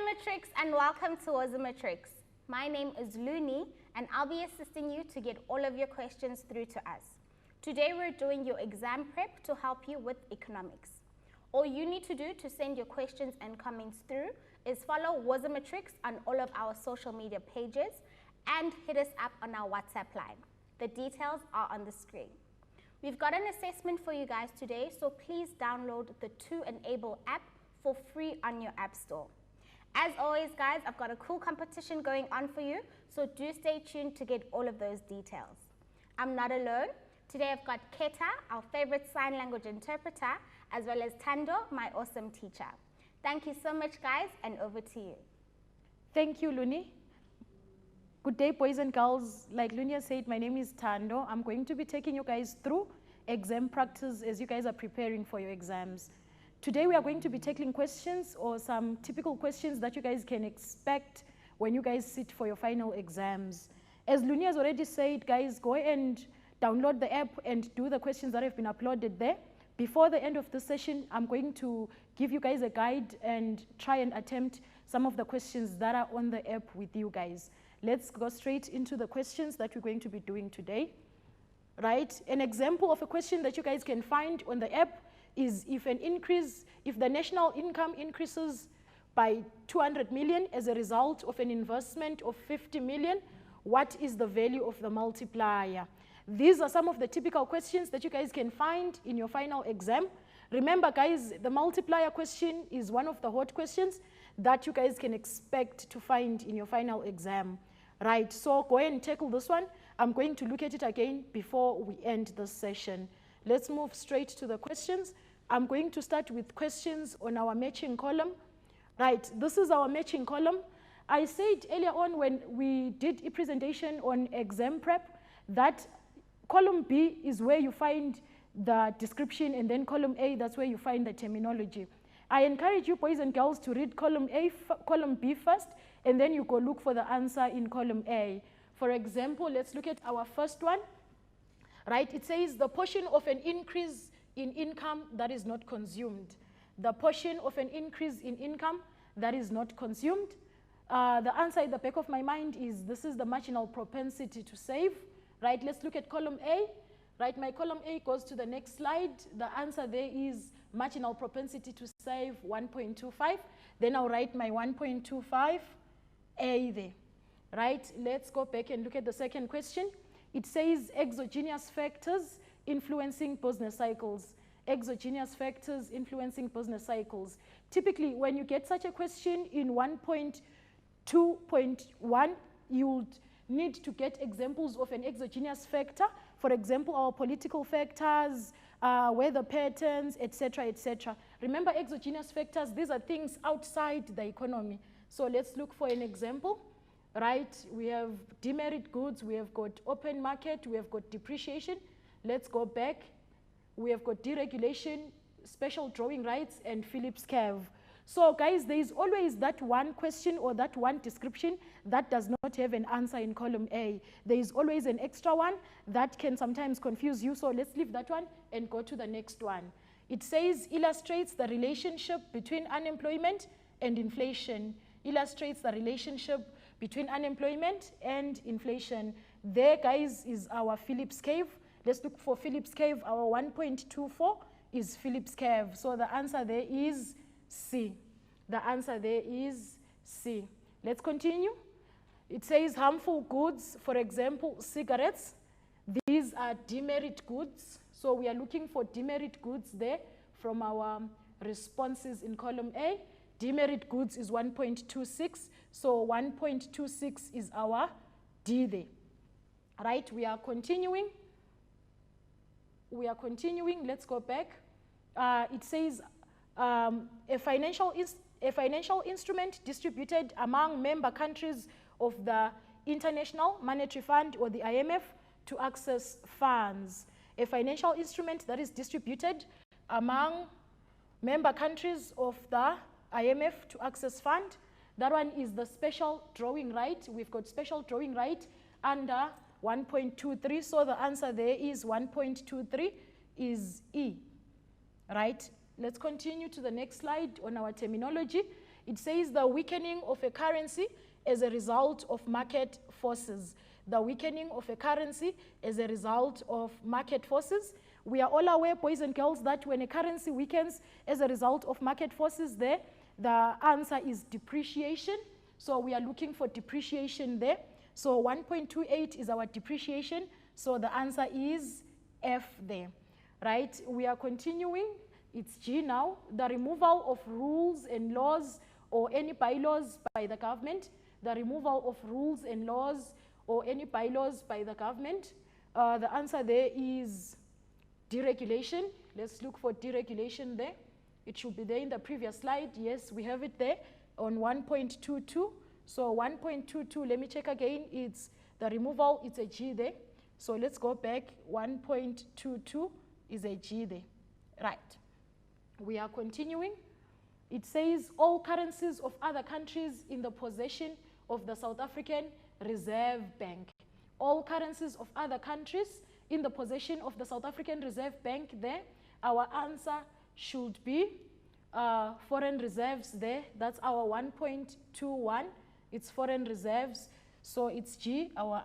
Matrix, and welcome to Matrix. My name is Luni and I'll be assisting you to get all of your questions through to us. Today we're doing your exam prep to help you with economics. All you need to do to send your questions and comments through is follow Matrix on all of our social media pages and hit us up on our WhatsApp line. The details are on the screen. We've got an assessment for you guys today, so please download the 2Enable app for free on your app store. As always, guys, I've got a cool competition going on for you, so do stay tuned to get all of those details. I'm not alone. Today I've got Keta, our favorite sign language interpreter, as well as Tando, my awesome teacher. Thank you so much, guys, and over to you. Thank you, Luni. Good day, boys and girls. Like Lunia said, my name is Tando. I'm going to be taking you guys through exam practice as you guys are preparing for your exams. Today we are going to be tackling questions or some typical questions that you guys can expect when you guys sit for your final exams. As Lunia has already said, guys, go and download the app and do the questions that have been uploaded there. Before the end of the session, I'm going to give you guys a guide and try and attempt some of the questions that are on the app with you guys. Let's go straight into the questions that we're going to be doing today. Right? An example of a question that you guys can find on the app is if the national income increases by 200 million as a result of an investment of 50 million, what is the value of the multiplier? These are some of the typical questions that you guys can find in your final exam. Remember, guys, the multiplier question is one of the hot questions that you guys can expect to find in your final exam. Right, so go ahead and tackle this one. I'm going to look at it again before we end this session. Let's move straight to the questions. I'm going to start with questions on our matching column. Right, this is our matching column. I said earlier on when we did a presentation on exam prep that column B is where you find the description, and then column A, that's where you find the terminology. I encourage you boys and girls to read column B first, and then you go look for the answer in column A. For example, let's look at our first one. Right, it says the portion of an increase in income that is not consumed. The portion of an increase in income that is not consumed. The answer at the back of my mind is this is the marginal propensity to save. Right, let's look at column A. Right, my column A goes to the next slide. The answer there is marginal propensity to save 1.25. Then I'll write my 1.25 A there. Right, let's go back and look at the second question. It says exogenous factors influencing business cycles. Exogenous factors influencing business cycles. Typically, when you get such a question in 1.2.1, you would need to get examples of an exogenous factor. For example, our political factors, weather patterns, etc., etc. Remember, exogenous factors, these are things outside the economy. So let's look for an example. Right, we have demerit goods, we have got open market, we have got depreciation. Let's go back. We have got deregulation, special drawing rights, and Phillips curve. So guys, there is always that one question or that one description that does not have an answer in column A. There is always an extra one that can sometimes confuse you. So let's leave that one and go to the next one. It says illustrates the relationship between unemployment and inflation. Illustrates the relationship between unemployment and inflation. There, guys, is our Phillips curve. Let's look for Phillips curve. Our 1.24 is Phillips curve. So the answer there is C. The answer there is C. Let's continue. It says harmful goods, for example, cigarettes. These are demerit goods. So we are looking for demerit goods there from our responses in column A. Demerit goods is 1.26. So 1.26 is our D there. Right, we are continuing. We are continuing. Let's go back. It says a financial instrument distributed among member countries of the International Monetary Fund or the IMF to access funds. A financial instrument that is distributed among member countries of the IMF to access fund. That one is the special drawing right. We've got special drawing right under 1.23, so the answer there is 1.23 is E, right? Let's continue to the next slide on our terminology. It says the weakening of a currency as a result of market forces. The weakening of a currency as a result of market forces. We are all aware, boys and girls, that when a currency weakens as a result of market forces there, the answer is depreciation. So we are looking for depreciation there. So 1.28 is our depreciation. So the answer is F there, right? We are continuing. It's G now. The removal of rules and laws or any bylaws by the government. The removal of rules and laws or any bylaws by the government. The answer there is deregulation. Let's look for deregulation there. It should be there in the previous slide. Yes, we have it there on 1.22. So 1.22, let me check again. It's the removal, it's a G there. So let's go back. 1.22 is a G there. Right. We are continuing. It says all currencies of other countries in the possession of the South African Reserve Bank. All currencies of other countries in the possession of the South African Reserve Bank there. Our answer should be foreign reserves there. That's our 1.21. It's foreign reserves. So it's G. Our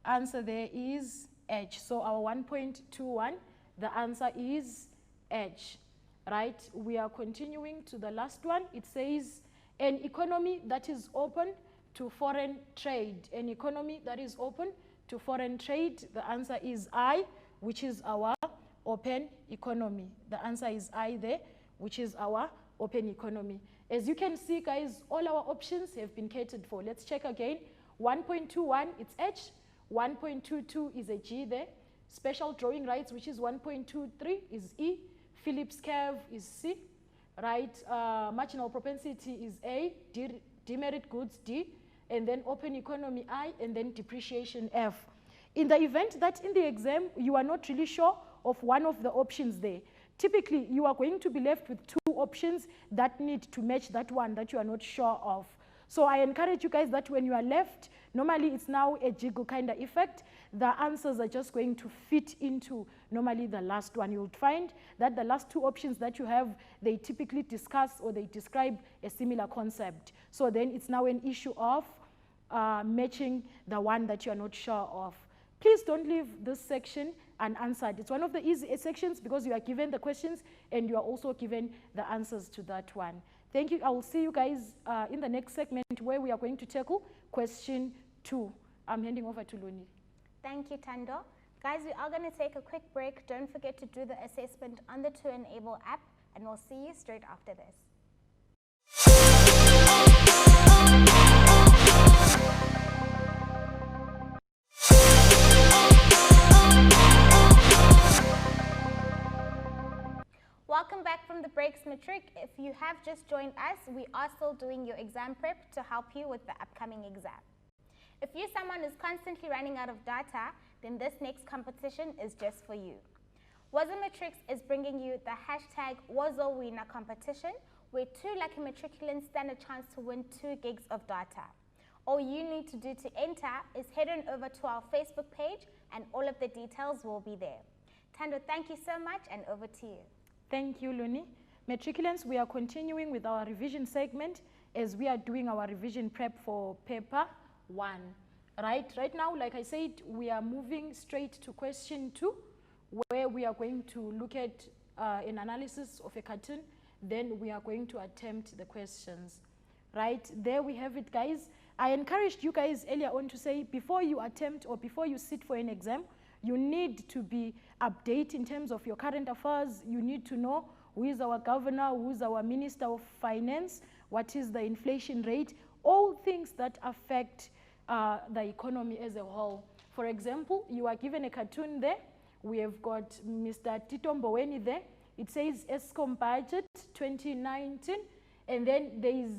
answer there is H. So our 1.21, the answer is H. Right? We are continuing to the last one. It says an economy that is open to foreign trade. An economy that is open to foreign trade. The answer is I, which is our open economy. The answer is I there, which is our open economy. As you can see, guys, all our options have been catered for. Let's check again. 1.21, it's H. 1.22 is a G there. Special drawing rights, which is 1.23, is E. Phillips curve is C. Right? Marginal propensity is A. Demerit goods D. And then open economy I. And then depreciation F. In the event that in the exam you are not really sure of one of the options there, typically you are going to be left with two options that need to match that one that you are not sure of. So I encourage you guys that when you are left, normally it's now a jiggle kind of effect. The answers are just going to fit into normally the last one. You'll find that the last two options that you have, they typically discuss or they describe a similar concept. So then it's now an issue of matching the one that you are not sure of. Please don't leave this section unanswered. It's one of the easy sections because you are given the questions and you are also given the answers to that one. Thank you. I will see you guys in the next segment where we are going to tackle question 2. I'm handing over to Luni. Thank you, Tando. Guys, we are going to take a quick break. Don't forget to do the assessment on the 2Enable app, and we'll see you straight after this. Welcome back from the breaks, Matric. If you have just joined us, we are still doing your exam prep to help you with the upcoming exam. If you're someone who's constantly running out of data, then this next competition is just for you. Wozo Matrix is bringing you the hashtag Wozo Winner competition, where 2 lucky matriculants stand a chance to win 2 gigs of data. All you need to do to enter is head on over to our Facebook page and all of the details will be there. Tando, thank you so much and over to you. Thank you, Luni. Matriculants, we are continuing with our revision segment as we are doing our revision prep for paper 1. Right now, like I said, we are moving straight to question 2, where we are going to look at an analysis of a cartoon. Then we are going to attempt the questions. Right, there we have it, guys. I encouraged you guys earlier on to say before you attempt or before you sit for an exam, you need to be updated in terms of your current affairs. You need to know who is our governor, who is our minister of finance, what is the inflation rate, all things that affect the economy as a whole. For example, you are given a cartoon there. We have got Mr. Tito Mboweni there. It says Eskom budget 2019, and then there is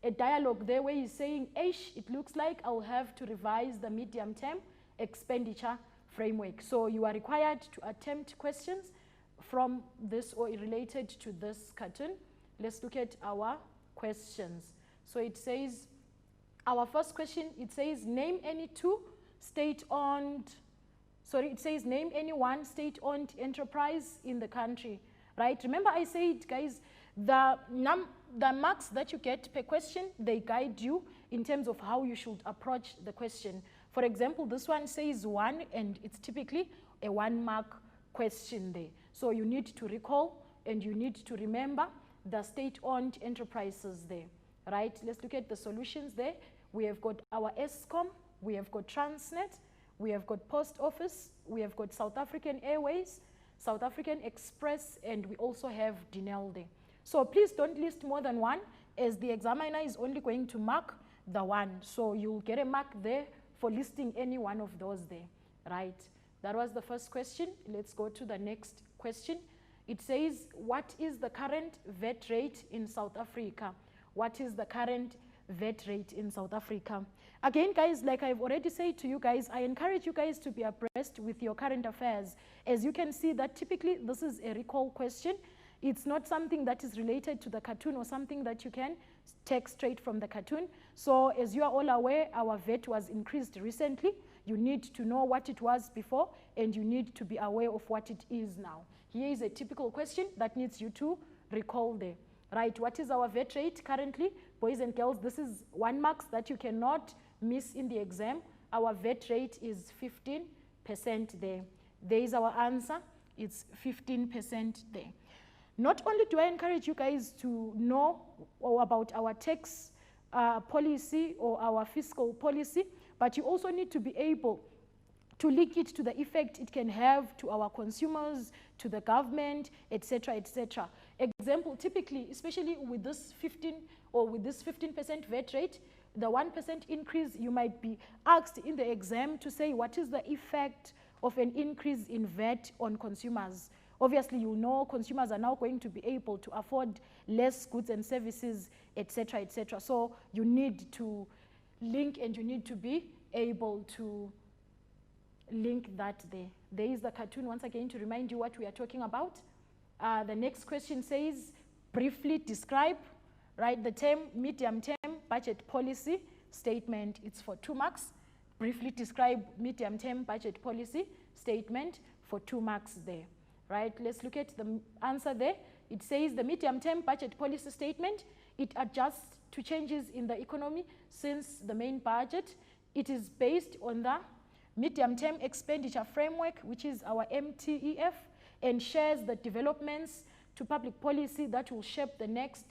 a dialogue there where he's saying, it looks like I'll have to revise the medium-term expenditure framework. So you are required to attempt questions from this or related to this cartoon. Let's look at our questions. So it says, our first question, it says, name any one state-owned enterprise in the country, right? Remember I said, guys, the the marks that you get per question, they guide you in terms of how you should approach the question. For example, this one says 1, and it's typically a 1-mark question there. So you need to recall and you need to remember the state-owned enterprises there, right? Let's look at the solutions there. We have got our Eskom, we have got Transnet, we have got Post Office, we have got South African Airways, South African Express, and we also have Denel there. So please don't list more than one, as the examiner is only going to mark the one. So you'll get a mark there for listing any one of those there, right? That was the first question. Let's go to the next question. It says, what is the current VAT rate in South Africa? What is the current VAT rate in South Africa? Again, guys, like I've already said to you guys, I encourage you guys to be abreast with your current affairs. As you can see that typically this is a recall question. It's not something that is related to the cartoon or something that you can take straight from the cartoon. So as you are all aware, our VAT was increased recently. You need to know what it was before, and you need to be aware of what it is now. Here is a typical question that needs you to recall there. Right, what is our VAT rate currently? Boys and girls, this is 1 marks that you cannot miss in the exam. Our VAT rate is 15% there. There is our answer. It's 15% there. Not only do I encourage you guys to know about our tax policy or our fiscal policy, but you also need to be able to link it to the effect it can have to our consumers, to the government, etc., etc. Example, typically, especially with this 15% VAT rate, the 1% increase, you might be asked in the exam to say what is the effect of an increase in VAT on consumers. Obviously, you know consumers are now going to be able to afford less goods and services, etc., etc. So you need to link and you need to be able to link that there. There is the cartoon once again to remind you what we are talking about. The next question says, briefly describe, right, the term medium-term budget policy statement. It's for 2 marks. Briefly describe medium-term budget policy statement for 2 marks there. Right, let's look at the answer there. It says the medium-term budget policy statement, it adjusts to changes in the economy since the main budget. It is based on the medium-term expenditure framework, which is our MTEF, and shares the developments to public policy that will shape the next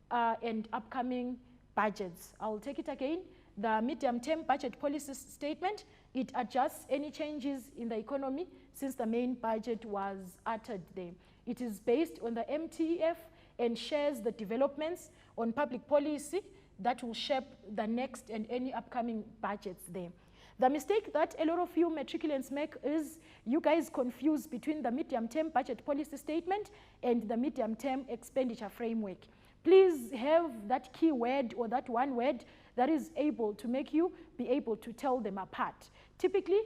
and upcoming budgets. I'll take it again. The medium-term budget policy statement, it adjusts any changes in the economy since the main budget was uttered there. It is based on the MTEF and shares the developments on public policy that will shape the next and any upcoming budgets there. The mistake that a lot of you matriculants make is you guys confuse between the medium-term budget policy statement and the medium-term expenditure framework. Please have that key word or that one word that is able to make you be able to tell them apart. Typically,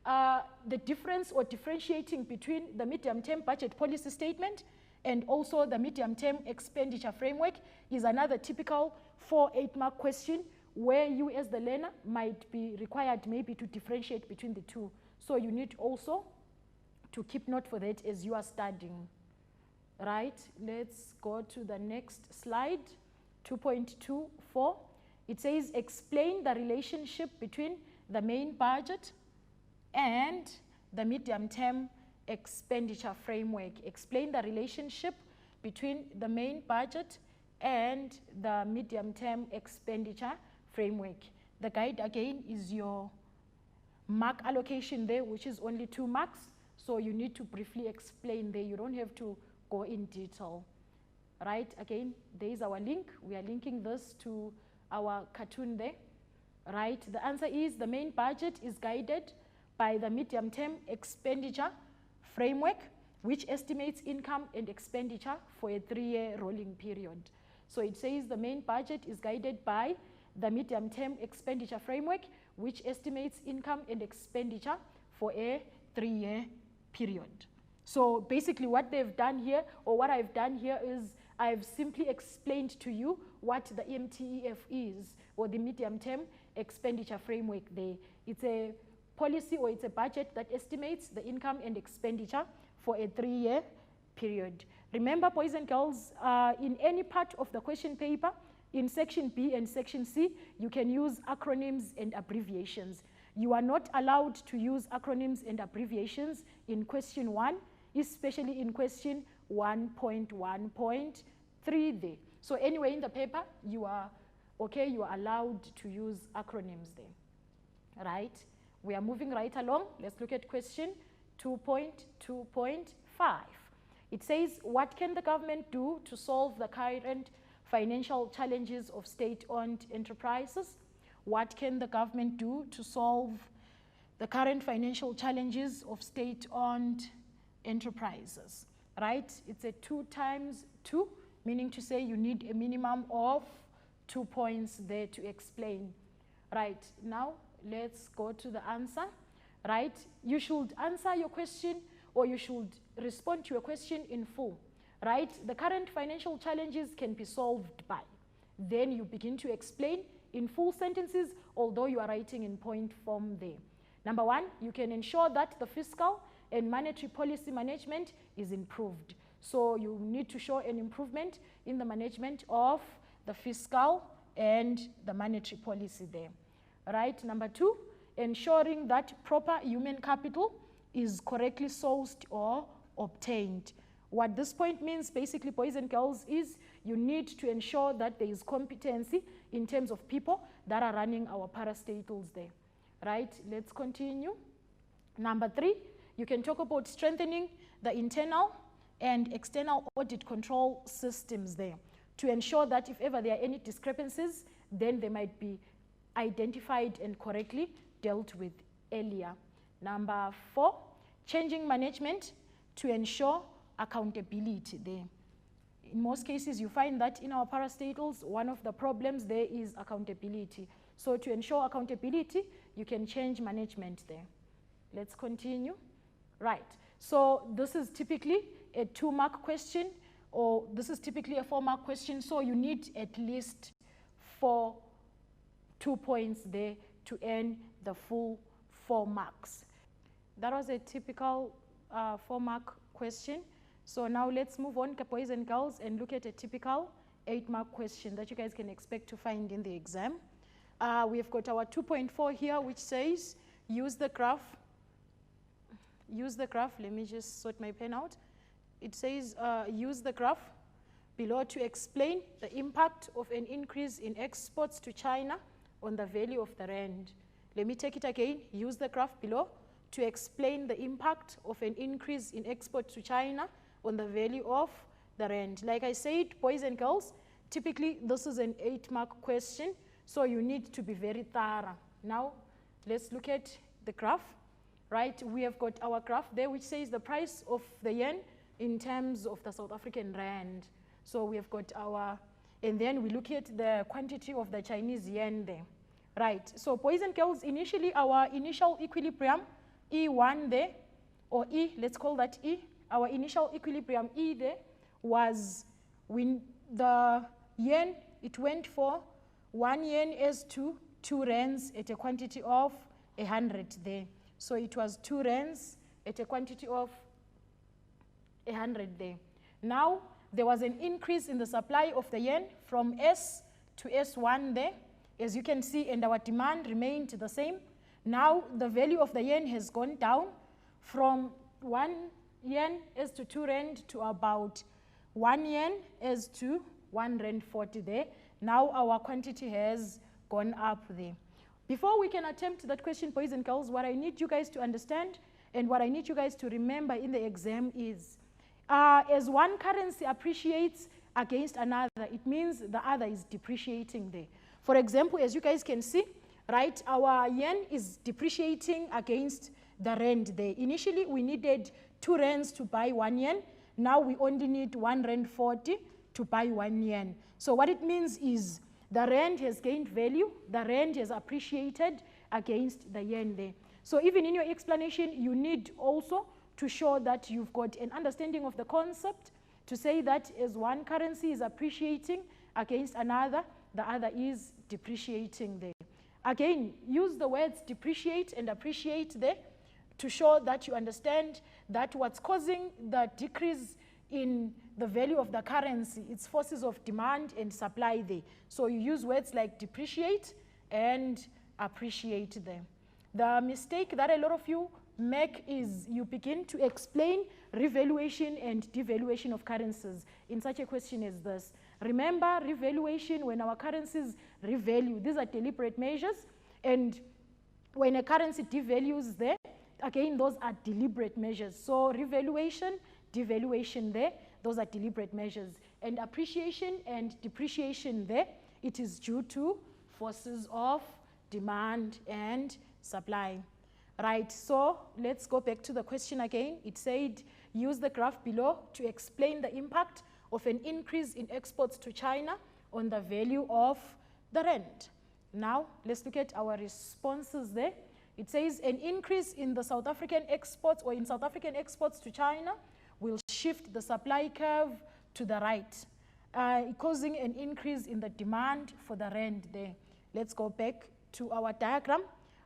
the difference or differentiating between the medium-term budget policy statement and also the medium-term expenditure framework is another typical 4 8-mark question where you as the learner might be required maybe to differentiate between the two. So you need also to keep note for that as you are studying. Right, let's go to the next slide, 2.24. It says, explain the relationship between the main budget and the medium-term expenditure framework. Explain the relationship between the main budget and the medium-term expenditure framework. The guide again is your mark allocation there, which is only 2 marks. So you need to briefly explain there. You don't have to go in detail. Right, again, there is our link. We are linking this to our cartoon there. Right, the answer is the main budget is guided by the medium-term expenditure framework, which estimates income and expenditure for a 3-year rolling period. So it says the main budget is guided by the medium-term expenditure framework, which estimates income and expenditure for a 3-year period. So basically what they've done here, or what I've done here, is I've simply explained to you what the MTEF is, or the medium-term expenditure framework there. It's a policy or it's a budget that estimates the income and expenditure for a 3-year period. Remember, boys and girls, in any part of the question paper, in section B and section C, you can use acronyms and abbreviations. You are not allowed to use acronyms and abbreviations in question 1, especially in question 1.1.3 there. So anyway, in the paper, you are okay, you are allowed to use acronyms there, right? We are moving right along. Let's look at question 2.2.5. It says, what can the government do to solve the current financial challenges of state-owned enterprises? What can the government do to solve the current financial challenges of state-owned enterprises? Right? It's a 2 times 2, meaning to say you need a minimum of 2 points there to explain. Right, now let's go to the answer. Right, you should answer your question, or you should respond to your question in full. Right, the current financial challenges can be solved by. Then you begin to explain in full sentences, although you are writing in point form there. Number 1, you can ensure that the fiscal and monetary policy management is improved. So you need to show an improvement in the management of the fiscal and the monetary policy there. Right, number 2, ensuring that proper human capital is correctly sourced or obtained. What this point means, basically, boys and girls, is you need to ensure that there is competency in terms of people that are running our parastatals there. Right, let's continue. Number 3, you can talk about strengthening the internal and external audit control systems there to ensure that if ever there are any discrepancies, then they might be identified and correctly dealt with earlier. Number 4, changing management to ensure accountability there. In most cases, you find that in our parastatals, one of the problems there is accountability. So to ensure accountability, you can change management there. Let's continue. Right, so this is typically a 2-mark question, or this is typically a 4-mark question, so you need at least 2 points there to earn the full 4 marks. That was a typical 4-mark question. So now let's move on, boys and girls, and look at a typical 8-mark question that you guys can expect to find in the exam. We've got our 2.4 here, which says, use the graph. Use the graph. Let me just sort my pen out. It says, use the graph below to explain the impact of an increase in exports to China on the value of the rand. Let me take it again. Use the graph below to explain the impact of an increase in exports to China on the value of the rand. Like I said, boys and girls, typically this is an 8-mark question, so you need to be very thorough. Now, let's look at the graph. Right, we have got our graph there which says the price of the yen in terms of the South African rand. So we have got our, and then we look at the quantity of the Chinese yen there. Right, so boys and girls, initially our initial equilibrium, E1 there, or E, let's call that E, our initial equilibrium E there was when the yen, it went for 1 yen as to 2 rands at a quantity of 100 there. So it was 2 rands at a quantity of 100 there. Now, there was an increase in the supply of the yen from S to S1 there, as you can see, and our demand remained the same. Now, the value of the yen has gone down from 1 yen as to 2 rand to about 1 yen as to 1 rand 40 there. Now, our quantity has gone up there. Before we can attempt that question, boys and girls, what I need you guys to understand and what I need you guys to remember in the exam is, as one currency appreciates against another, it means the other is depreciating there. For example, as you guys can see, right, our yen is depreciating against the rand there. Initially, we needed 2 rands to buy 1 yen. Now we only need 1 rand 40 to buy 1 yen. So what it means is, the rand has gained value, the rand has appreciated against the yen there. So even in your explanation, you need also to show that you've got an understanding of the concept, to say that as one currency is appreciating against another, the other is depreciating there. Again, use the words depreciate and appreciate there to show that you understand that what's causing the decrease in the value of the currency, it's forces of demand and supply there. So you use words like depreciate and appreciate there. The mistake that a lot of you make is you begin to explain revaluation and devaluation of currencies in such a question as this. Remember, revaluation, when our currencies revalue, these are deliberate measures, and when a currency devalues there, again, those are deliberate measures. So revaluation, devaluation there, those are deliberate measures. And appreciation and depreciation there, it is due to forces of demand and supply. Right, so let's go back to the question again. It said, use the graph below to explain the impact of an increase in exports to China on the value of the rand. Now, let's look at our responses there. It says an increase in the South African exports or in South African exports to China will shift the supply curve to the right, causing an increase in the demand for the rand there. Let's go back to our diagram.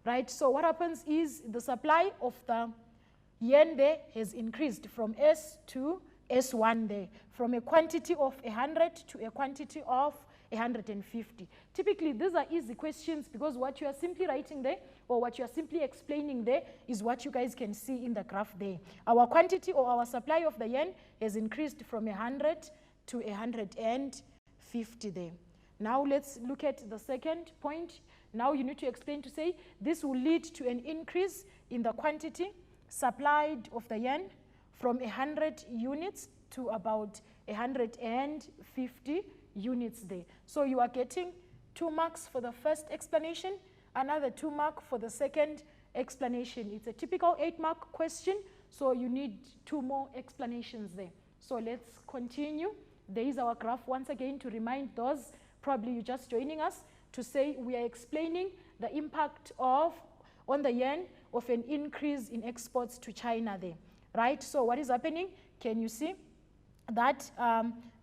Right, so what happens is the supply of the yen there has increased from S to S1 there, from a quantity of 100 to a quantity of 150. Typically, these are easy questions because what you are simply writing there or what you are simply explaining there is what you guys can see in the graph there. Our quantity or our supply of the yen has increased from 100 to 150 there. Now let's look at the second point. Now you need to explain to say this will lead to an increase in the quantity supplied of the yen from 100 units to about 150 units there. So you are getting 2 marks for the first explanation, another 2 marks for the second explanation. It's a typical 8-mark question, so you need 2 more explanations there. So let's continue. There is our graph once again to remind those probably you're just joining us to say we are explaining the impact of on the yen of an increase in exports to China there, right? So what is happening? Can you see that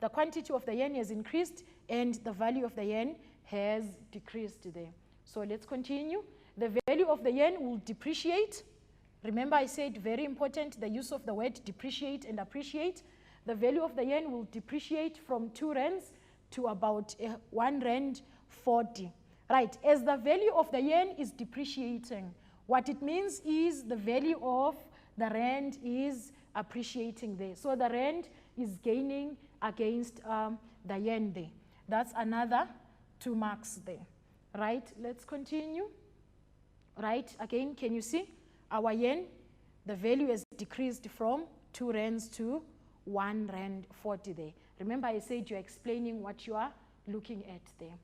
the quantity of the yen has increased and the value of the yen has decreased there? So let's continue. The value of the yen will depreciate. Remember I said very important, the use of the word depreciate and appreciate. The value of the yen will depreciate from 2 rands to about 1 rand 40. Right, as the value of the yen is depreciating, what it means is the value of the rand is appreciating there. So the rand is gaining against the yen there. That's another 2 marks there. Right, let's continue. Right, again, can you see our yen, the value has decreased from 2 rands to 1 rand 40 there. Remember I said you're explaining what you are looking at there.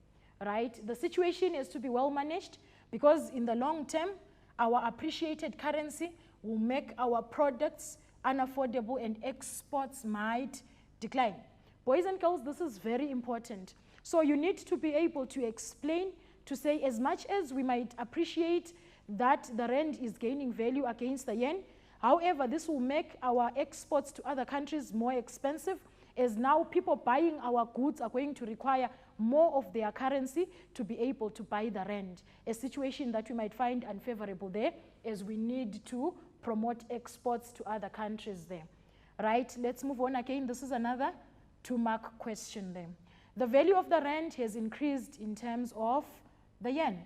Right, the situation is to be well managed because in the long term, our appreciated currency will make our products unaffordable and exports might decline. Boys and girls, this is very important. So you need to be able to explain, to say as much as we might appreciate that the rand is gaining value against the yen, however, this will make our exports to other countries more expensive, as now people buying our goods are going to require more of their currency to be able to buy the rand, a situation that we might find unfavorable there as we need to promote exports to other countries there. Right, let's move on again. This is another 2-mark question there. The value of the rand has increased in terms of the yen.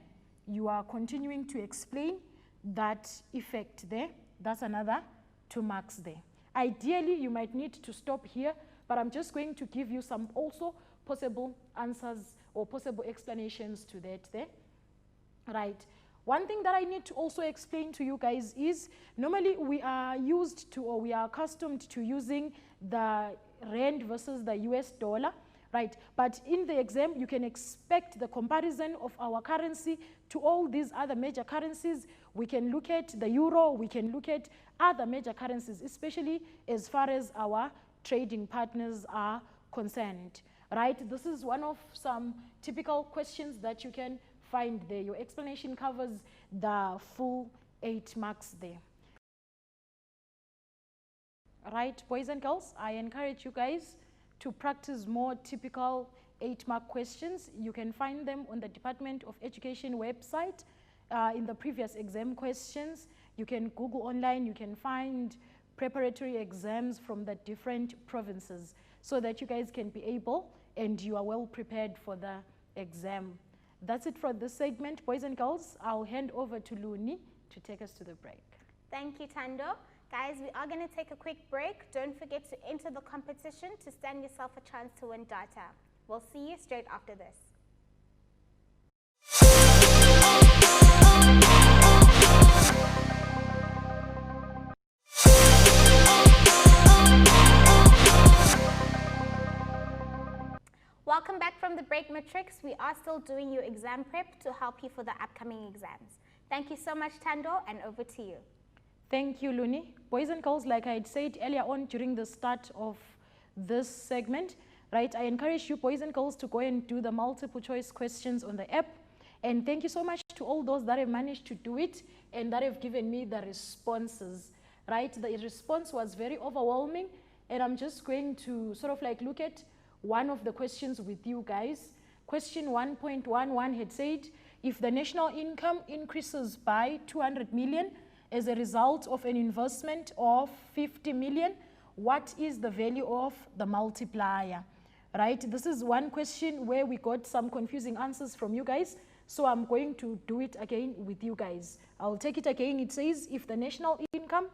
You are continuing to explain that effect there. That's another 2 marks there. Ideally, you might need to stop here, but I'm just going to give you some also possible answers or possible explanations to that there. Right. One thing that I need to also explain to you guys is normally we are used to, or we are accustomed to using the rand versus the US dollar, right? But in the exam, you can expect the comparison of our currency to all these other major currencies. We can look at the euro, we can look at other major currencies, especially as far as our trading partners are concerned, right? This is one of some typical questions that you can find there. Your explanation covers the full 8 marks there. Right, boys and girls, I encourage you guys to practice more typical 8-mark questions. You can find them on the Department of Education website in the previous exam questions. You can Google online, you can find preparatory exams from the different provinces so that you guys can be able and you are well prepared for the exam. That's it for this segment, boys and girls. I'll hand over to Luni to take us to the break. Thank you, Tando. Guys, we are going to take a quick break. Don't forget to enter the competition to stand yourself a chance to win data. We'll see you straight after this. Welcome back from the break, Matrix. We are still doing your exam prep to help you for the upcoming exams. Thank you so much, Tando, and over to you. Thank you, Luni. Boys and girls, like I had said earlier on during the start of this segment, right, I encourage you boys and girls to go and do the multiple choice questions on the app. And thank you so much to all those that have managed to do it and that have given me the responses, right? The response was very overwhelming, and I'm just going to sort of like look at one of the questions with you guys. Question 1.11 had said, if the national income increases by 200 million as a result of an investment of 50 million, what is the value of the multiplier? Right? This is one question where we got some confusing answers from you guys. So I'm going to do it again with you guys. I'll take it again. It says, if the national income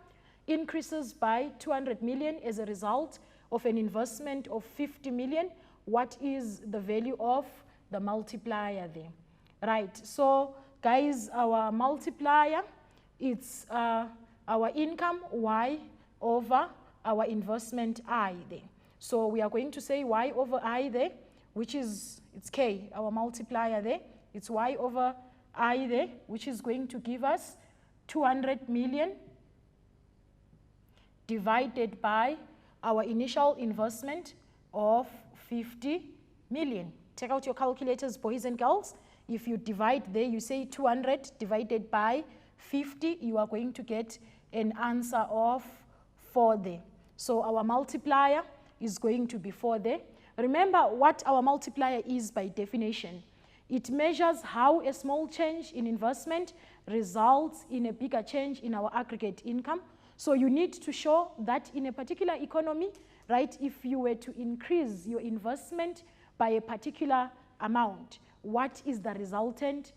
increases by 200 million as a result of an investment of 50 million, what is the value of the multiplier there? Right, so guys, our multiplier, it's our income y over our investment I there. So we are going to say y over I there, which is, it's k, our multiplier there. It's y over I there, which is going to give us 200 million divided by our initial investment of 50 million. Take out your calculators, boys and girls. If you divide there, you say 200 divided by 50, you are going to get an answer of 4 there. So our multiplier is going to be 4 there. Remember what our multiplier is by definition. It measures how a small change in investment results in a bigger change in our aggregate income. So you need to show that in a particular economy, right, if you were to increase your investment by a particular amount, what is the resultant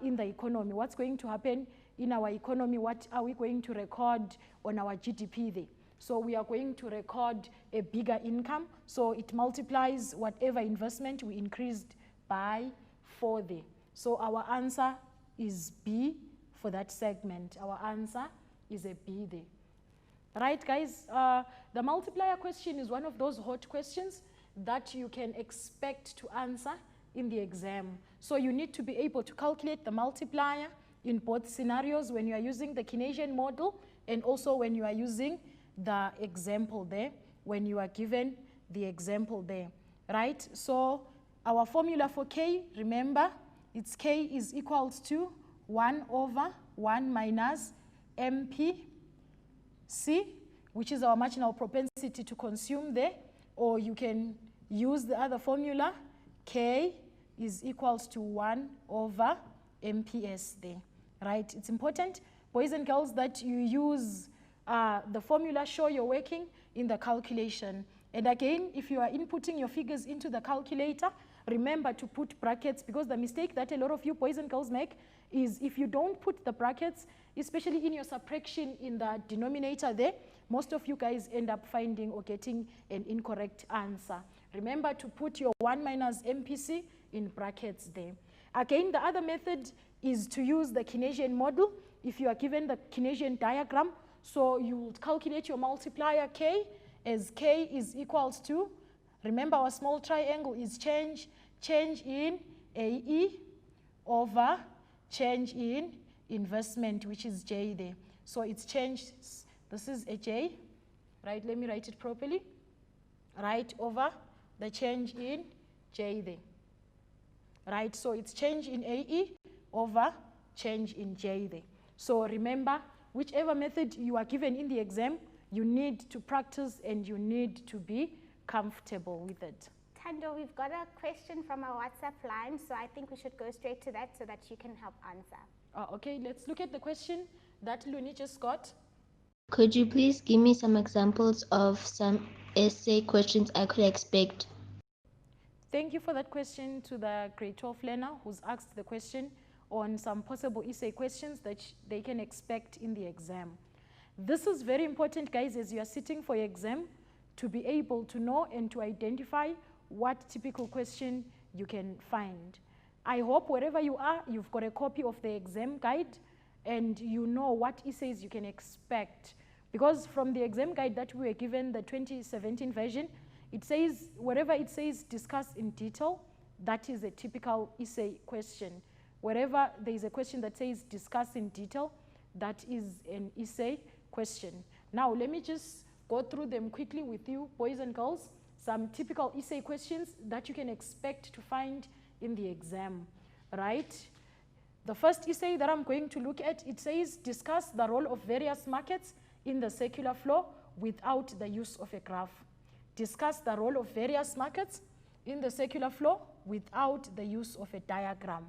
in the economy? What's going to happen in our economy? What are we going to record on our GDP there? So we are going to record a bigger income. So it multiplies whatever investment we increased by 4 there. So our answer is B for that segment. Our answer is a B there. Right, guys? The multiplier question is one of those hot questions that you can expect to answer in the exam. So you need to be able to calculate the multiplier in both scenarios when you are using the Keynesian model and also when you are using the example there, when you are given the example there, right? So our formula for K, remember, it's K is equals to 1 over 1 minus MP C, which is our marginal propensity to consume there, or you can use the other formula, K is equals to 1 over MPS there, right? It's important, boys and girls, that you use the formula, show you're working in the calculation. And again, if you are inputting your figures into the calculator, remember to put brackets, because the mistake that a lot of you boys and girls make is if you don't put the brackets, especially in your subtraction in the denominator there, most of you guys end up finding or getting an incorrect answer. Remember to put your 1 minus MPC in brackets there. Again, the other method is to use the Keynesian model. If you are given the Keynesian diagram, so you will calculate your multiplier K as K is equals to, remember our small triangle is change in AE over change in investment, which is J there. So it's changed, this is a J, right? Let me write it properly. Right, over the change in J there. Right, so it's change in AE over change in J there. So remember, whichever method you are given in the exam, you need to practice and you need to be comfortable with it. Tando, we've got a question from our WhatsApp line, so I think we should go straight to that so that you can help answer. Okay, let's look at the question that Luni just got. Could you please give me some examples of some essay questions I could expect? Thank you for that question to the grade 12 learner who's asked the question on some possible essay questions that they can expect in the exam. This is very important, guys, as you are sitting for your exam, to be able to know and to identify what typical question you can find. I hope wherever you are, you've got a copy of the exam guide and you know what essays you can expect. Because from the exam guide that we were given, the 2017 version, it says, wherever it says discuss in detail, that is a typical essay question. Wherever there is a question that says discuss in detail, that is an essay question. Now, let me just go through them quickly with you, boys and girls, some typical essay questions that you can expect to find in the exam, right? The first essay that I'm going to look at, it says discuss the role of various markets in the circular flow without the use of a graph. Discuss the role of various markets in the circular flow without the use of a diagram,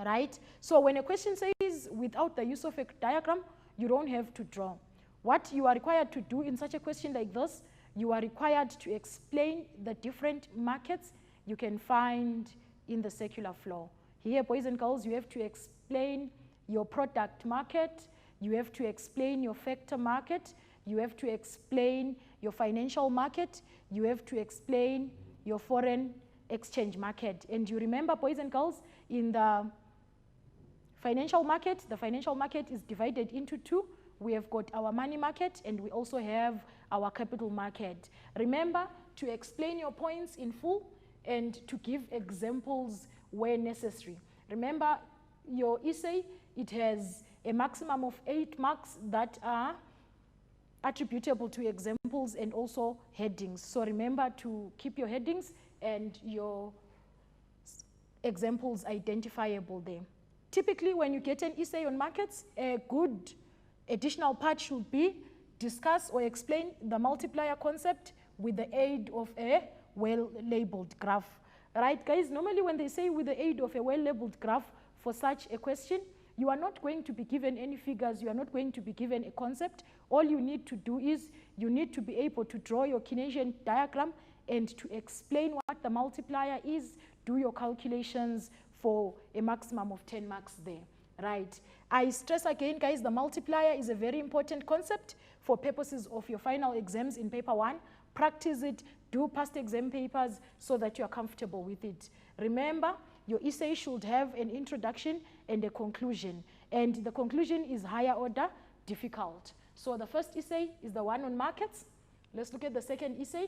right? So when a question says without the use of a diagram, you don't have to draw. What you are required to do in such a question like this, you are required to explain the different markets you can find in the circular flow. Here, boys and girls, you have to explain your product market, you have to explain your factor market, you have to explain your financial market, you have to explain your foreign exchange market. And you remember, boys and girls, in the financial market is divided into two. We have got our money market and we also have our capital market. Remember to explain your points in full and to give examples where necessary. Remember, your essay, it has a maximum of 8 marks that are attributable to examples and also headings. So remember to keep your headings and your examples identifiable there. Typically, when you get an essay on markets, a good additional part should be discuss or explain the multiplier concept with the aid of a well-labeled graph. Right, guys? Normally when they say with the aid of a well-labeled graph for such a question, you are not going to be given any figures, you are not going to be given a concept. All you need to do is you need to be able to draw your Keynesian diagram and to explain what the multiplier is, do your calculations for a maximum of 10 marks there, right? I stress again, guys, the multiplier is a very important concept for purposes of your final exams in paper 1. Practice it, do past exam papers so that you are comfortable with it. Remember, your essay should have an introduction and a conclusion. And the conclusion is higher order difficult. So the first essay is the one on markets. Let's look at the second essay.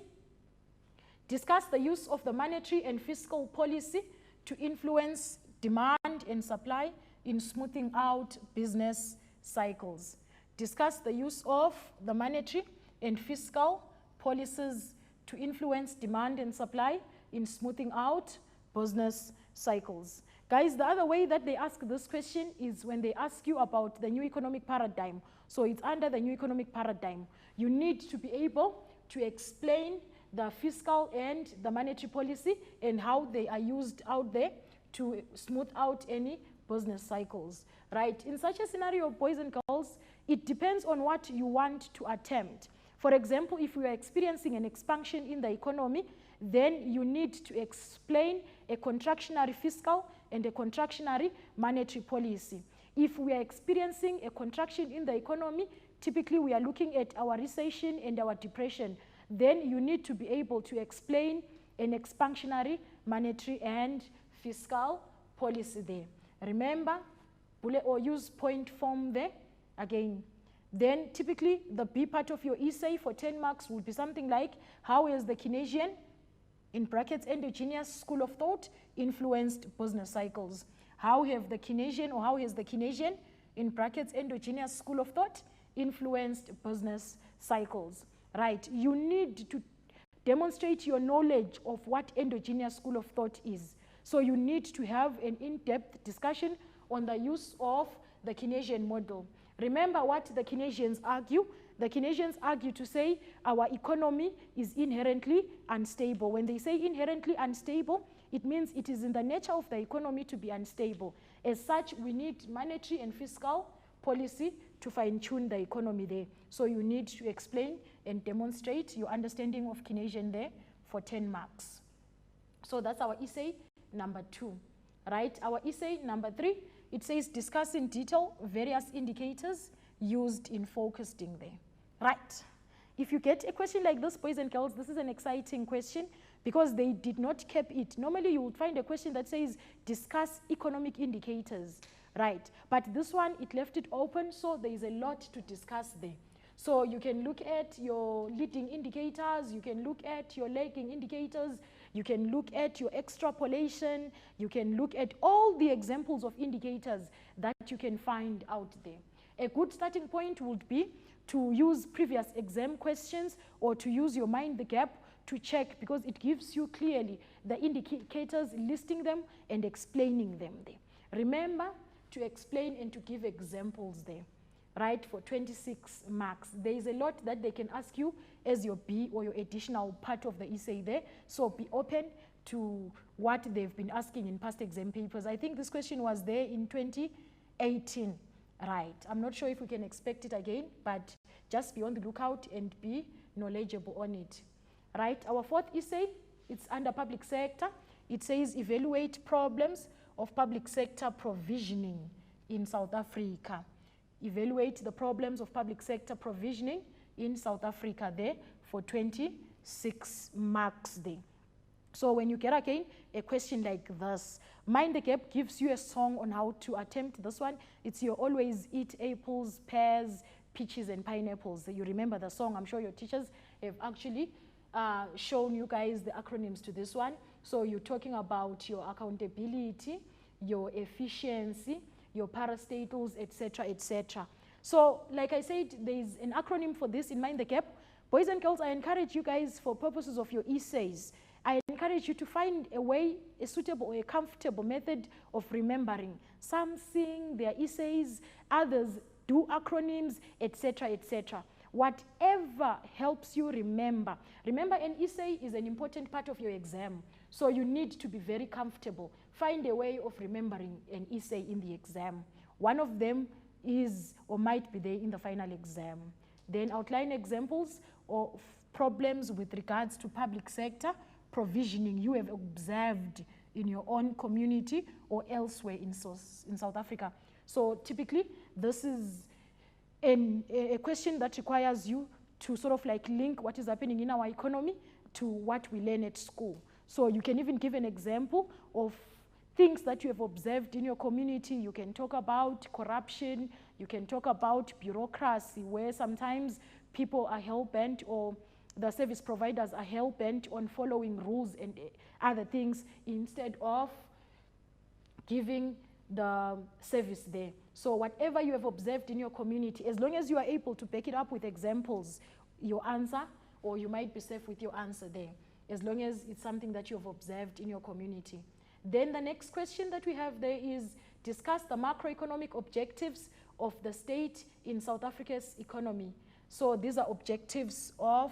Discuss the use of the monetary and fiscal policy to influence demand and supply in smoothing out business cycles. Discuss the use of the monetary and fiscal policies to influence demand and supply in smoothing out business cycles. Guys, the other way that they ask this question is when they ask you about the new economic paradigm. So it's under the new economic paradigm. You need to be able to explain the fiscal and the monetary policy and how they are used out there to smooth out any business cycles, right? In such a scenario, boys and girls, it depends on what you want to attempt. For example, if we are experiencing an expansion in the economy, then you need to explain a contractionary fiscal and a contractionary monetary policy. If we are experiencing a contraction in the economy, typically we are looking at our recession and our depression, then you need to be able to explain an expansionary monetary and fiscal policy there. Remember, bullet or use point form there again. Then typically the B part of your essay for 10 marks would be something like, how is the Keynesian, in brackets, endogenous school of thought influenced business cycles? How have the Keynesian, or how has the Keynesian, in brackets, endogenous school of thought influenced business cycles? Right, you need to demonstrate your knowledge of what endogenous school of thought is. So you need to have an in-depth discussion on the use of the Keynesian model. Remember what the Keynesians argue. The Keynesians argue to say our economy is inherently unstable. When they say inherently unstable, it means it is in the nature of the economy to be unstable. As such, we need monetary and fiscal policy to fine-tune the economy there. So you need to explain and demonstrate your understanding of Keynesian there for 10 marks. So that's our essay number 2, right? Our essay number 3, it says discuss in detail various indicators used in focusing there, right? If you get a question like this, boys and girls, this is an exciting question because they did not cap it. Normally you would find a question that says discuss economic indicators, right? But this one, it left it open, so there is a lot to discuss there. So you can look at your leading indicators, you can look at your lagging indicators, you can look at your extrapolation, you can look at all the examples of indicators that you can find out there. A good starting point would be to use previous exam questions or to use your mind the gap to check, because it gives you clearly the indicators, listing them and explaining them there. Remember to explain and to give examples there, right, for 26 marks. There is a lot that they can ask you as your B or your additional part of the essay there, so be open to what they've been asking in past exam papers. I think this question was there in 2018, right? I'm not sure if we can expect it again, but just be on the lookout and be knowledgeable on it, right? Our 4th essay, it's under public sector. It says evaluate problems of public sector provisioning in South Africa. Evaluate the problems of public sector provisioning in South Africa there for 26 marks there. So when you get again a question like this, Mind the Gap gives you a song on how to attempt this one. It's your always eat apples, pears, peaches and pineapples. You remember the song. I'm sure your teachers have actually shown you guys the acronyms to this one. So you're talking about your accountability, your efficiency, your parastatals, etc., etc. So like I said, there's an acronym for this in Mind the Gap. Boys and girls, I encourage you guys, for purposes of your essays, I encourage you to find a way, a suitable or a comfortable method of remembering. Some sing their essays, others do acronyms, etc., etc. Whatever helps you remember. Remember, an essay is an important part of your exam, so you need to be very comfortable. Find a way of remembering an essay in the exam. One of them is or might be there in the final exam. Then outline examples of problems with regards to public sector provisioning you have observed in your own community or elsewhere in South Africa. So typically, this is a question that requires you to sort of like link what is happening in our economy to what we learn at school. So you can even give an example of things that you have observed in your community. You can talk about corruption, you can talk about bureaucracy, where sometimes people are hell-bent, or the service providers are hell-bent on following rules and other things instead of giving the service there. So whatever you have observed in your community, as long as you are able to back it up with examples, your answer, or you might be safe with your answer there, as long as it's something that you have observed in your community. Then the next question that we have there is discuss the macroeconomic objectives of the state in South Africa's economy. So these are objectives of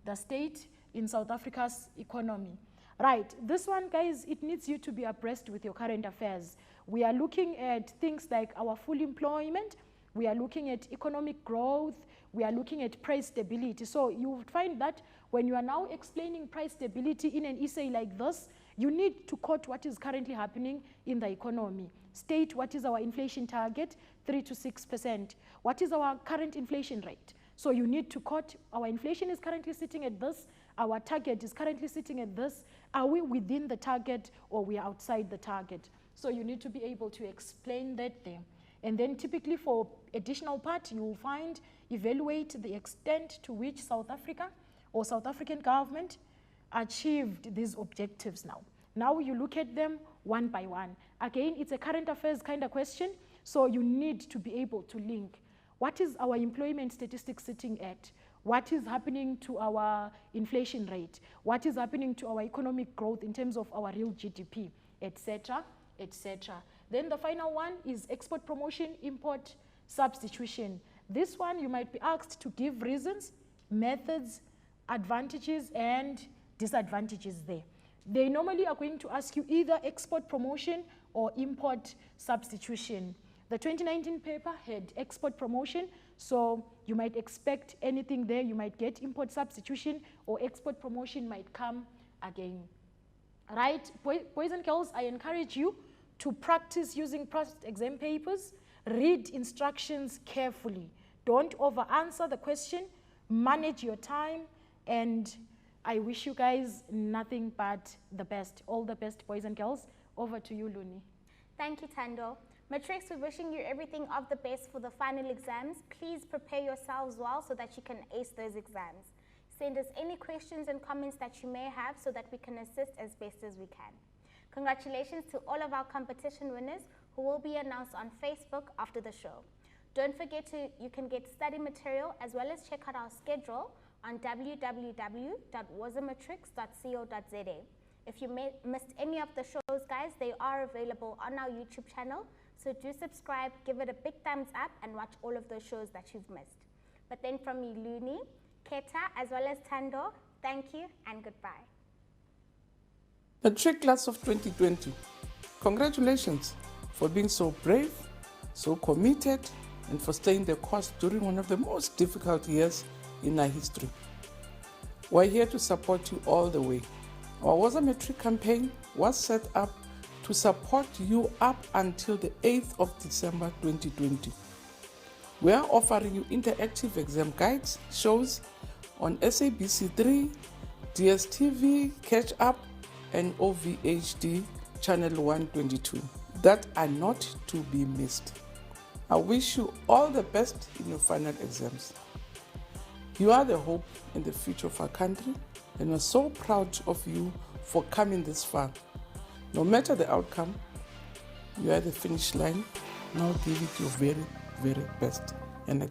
the state in South Africa's economy. Right, this one, guys, it needs you to be abreast with your current affairs. We are looking at things like our full employment, we are looking at economic growth, we are looking at price stability. So you would find that when you are now explaining price stability in an essay like this, you need to quote what is currently happening in the economy. State what is our inflation target, 3 to 6%. What is our current inflation rate? So you need to quote, our inflation is currently sitting at this, our target is currently sitting at this. Are we within the target or we are outside the target? So you need to be able to explain that there. And then typically for additional part, you will find evaluate the extent to which South Africa or South African government achieved these objectives now. Now you look at them one by one. Again, it's a current affairs kind of question, so you need to be able to link. What is our employment statistics sitting at? What is happening to our inflation rate? What is happening to our economic growth in terms of our real GDP, etc., etc. Then the final one is export promotion, import substitution. This one you might be asked to give reasons, methods, advantages, and disadvantages there. They normally are going to ask you either export promotion or import substitution. The 2019 paper had export promotion, so you might expect anything there. You might get import substitution, or export promotion might come again. Right, boys and girls, I encourage you to practice using past exam papers. Read instructions carefully. Don't over-answer the question. Manage your time, and I wish you guys nothing but the best. All the best, boys and girls. Over to you, Luni. Thank you, Tando. Matrix, we're wishing you everything of the best for the final exams. Please prepare yourselves well so that you can ace those exams. Send us any questions and comments that you may have so that we can assist as best as we can. Congratulations to all of our competition winners who will be announced on Facebook after the show. Don't forget you can get study material as well as check out our schedule on www.wazamatrix.co.za. If you missed any of the shows, guys, they are available on our YouTube channel. So do subscribe, give it a big thumbs up, and watch all of those shows that you've missed. But then from me, Luni, Keta, as well as Tando, thank you and goodbye. Matric class of 2020, congratulations for being so brave, so committed, and for staying the course during one of the most difficult years in our history. We're here to support you all the way. Our Woza Matric campaign was set up to support you up until the 8th of December 2020. We are offering you interactive exam guides, shows on SABC3, DSTV, Catch Up, and OVHD Channel 122 that are not to be missed. I wish you all the best in your final exams. You are the hope and the future of our country, and we're so proud of you for coming this far. No matter the outcome, you are at the finish line. Now give it your very, very best. And